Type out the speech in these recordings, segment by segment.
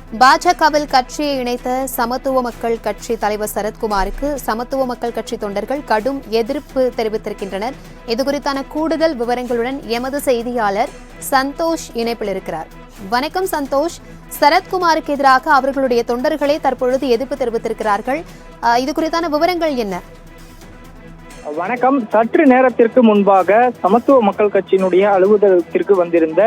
பாஜகவில் கட்சியை இணைத்த சமத்துவ மக்கள் கட்சி தலைவர் சரத்குமாருக்கு சமத்துவ மக்கள் கட்சி தொண்டர்கள் கடும் எதிர்ப்பு தெரிவித்திருக்கின்றனர். இதுகுறித்தான கூடுதல் விவரங்களுடன் எமது செய்தியாளர் சந்தோஷ் இணைப்பில் இருக்கிறார். வணக்கம் சந்தோஷ். சரத்குமாருக்கு எதிராக அவர்களுடைய தொண்டர்களே தற்பொழுது எதிர்ப்பு தெரிவித்திருக்கிறார்கள். இது குறித்தான விவரங்கள் என்ன? வணக்கம். சற்று நேரத்திற்கு முன்பாக சமத்துவ மக்கள் கட்சியினுடைய அலுவலகத்திற்கு வந்திருந்த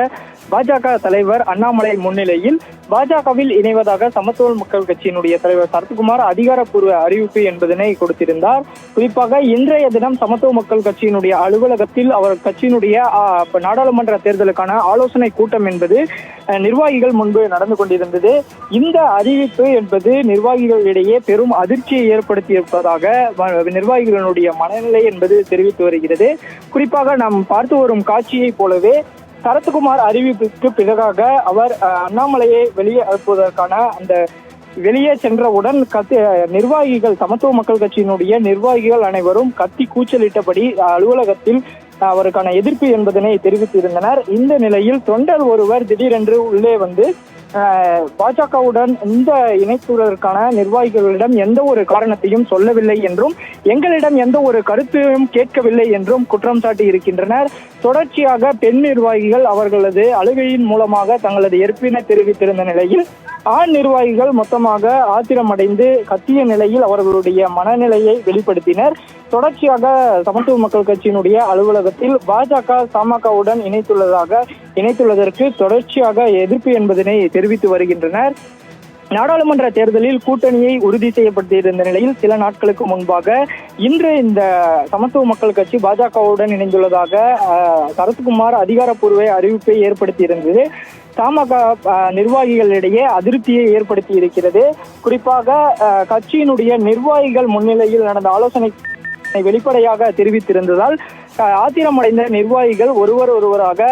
பாஜக தலைவர் அண்ணாமலை முன்னிலையில் பாஜகவில் இணைவதாக சமத்துவ மக்கள் கட்சியினுடைய தலைவர் சரத்குமார் அதிகாரப்பூர்வ அறிவிப்பு என்பதனை கொடுத்திருந்தார். குறிப்பாக இன்றைய தினம் சமத்துவ மக்கள் கட்சியினுடைய அலுவலகத்தில் அவர் கட்சியினுடைய நாடாளுமன்ற தேர்தலுக்கான ஆலோசனை கூட்டம் என்பது நிர்வாகிகள் முன்பு நடந்து கொண்டிருந்தது. இந்த அறிவிப்பு என்பது நிர்வாகிகளிடையே பெரும் அதிர்ச்சியை ஏற்படுத்தியிருப்பதாக நிர்வாகிகளுடைய மனநிலை என்பது தெரிவித்து வருகிறது. குறிப்பாக நாம் பார்த்து வரும் காட்சியை போலவே சரத்குமார் அறிவிப்புக்கு பிறகாக அவர் அண்ணாமலையை வெளியே அனுப்புவதற்கான அந்த வெளியே சென்றவுடன் நிர்வாகிகள் சமத்துவ மக்கள் கட்சியினுடைய நிர்வாகிகள் அனைவரும் கத்தி கூச்சலிட்டபடி அலுவலகத்தில் அவருக்கான எதிர்ப்பு என்பதனை தெரிவித்திருந்தனர். இந்த நிலையில் தொண்டர் ஒருவர் திடீரென்று உள்ளே வந்து பாஜகவுடன் இந்த இணைப்புவதற்கான நிர்வாகிகளிடம் எந்த ஒரு காரணத்தையும் சொல்லவில்லை என்றும் எங்களிடம் எந்த ஒரு கருத்தையும் கேட்கவில்லை என்றும் குற்றம் சாட்டி இருக்கின்றனர். தொடர்ச்சியாக பெண் நிர்வாகிகள் அவர்களது அழுகையின் மூலமாக தங்களது எதிர்ப்பினை தெரிவித்திருந்த நிலையில் ஆண் நிர்வாகிகள் மொத்தமாக ஆத்திரமடைந்து கத்திய நிலையில் அவர்களுடைய மனநிலையை வெளிப்படுத்தினர். தொடர்ச்சியாக சமத்துவ மக்கள் கட்சியினுடைய அலுவலகத்தில் பாஜக தமாகவுடன் இணைத்துள்ளதற்கு தொடர்ச்சியாக எதிர்ப்பு என்பதனை தெரிவித்து வருகின்றனர். நாடாளுமன்ற தேர்தலில் கூட்டணியை உறுதி செய்யப்பட்டிருந்த நிலையில் சில நாட்களுக்கு முன்பாக இன்று இந்த சமத்துவ மக்கள் கட்சி பாஜகவுடன் இணைந்துள்ளதாக சரத்குமார் அதிகாரப்பூர்வ அறிவிப்பை ஏற்படுத்தியிருந்தது. தமாக நிர்வாகிகளிடையே அதிருப்தியை ஏற்படுத்தி இருக்கிறது. குறிப்பாக கட்சியினுடைய நிர்வாகிகள் முன்னிலையில் நடந்த ஆலோசனை வெளிப்படையாக தெரிவித்திருந்ததால் ஆத்திரமடைந்த நிர்வாகிகள் ஒருவராக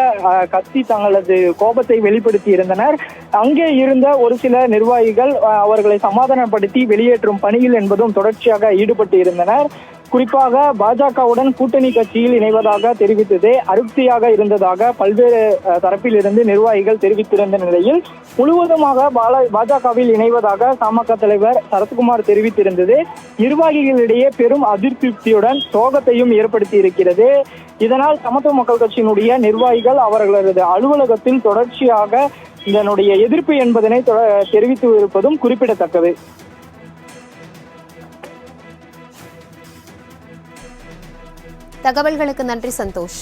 கத்தி தங்களது கோபத்தை வெளிப்படுத்தி இருந்தனர். அங்கே இருந்த ஒரு சில நிர்வாகிகள் அவர்களை சமாதானப்படுத்தி வெளியேற்றும் பணியில் என்பதும் தொடர்ச்சியாக ஈடுபட்டு இருந்தனர். குறிப்பாக பாஜகவுடன் கூட்டணி கட்சியில் இணைவதாக தெரிவித்ததே அதிருப்தியாக இருந்ததாக பல்வேறு தரப்பில் இருந்து நிர்வாகிகள் தெரிவித்திருந்த நிலையில் முழுவதுமாக பாஜகவில் இணைவதாக தமாக தலைவர் சரத்குமார் தெரிவித்திருந்தது நிர்வாகிகளிடையே பெரும் அதிருப்தியுடன் சோகத்தையும் ஏற்படுத்தி இருக்கிறது. இதனால் சமத்துவ மக்கள் கட்சியினுடைய நிர்வாகிகள் அவர்களது அலுவலகத்தில் தொடர்ச்சியாக இதனுடைய எதிர்ப்பு என்பதனை தெரிவித்து இருப்பதும் குறிப்பிடத்தக்கது. தகவல்களுக்கு நன்றி சந்தோஷ்.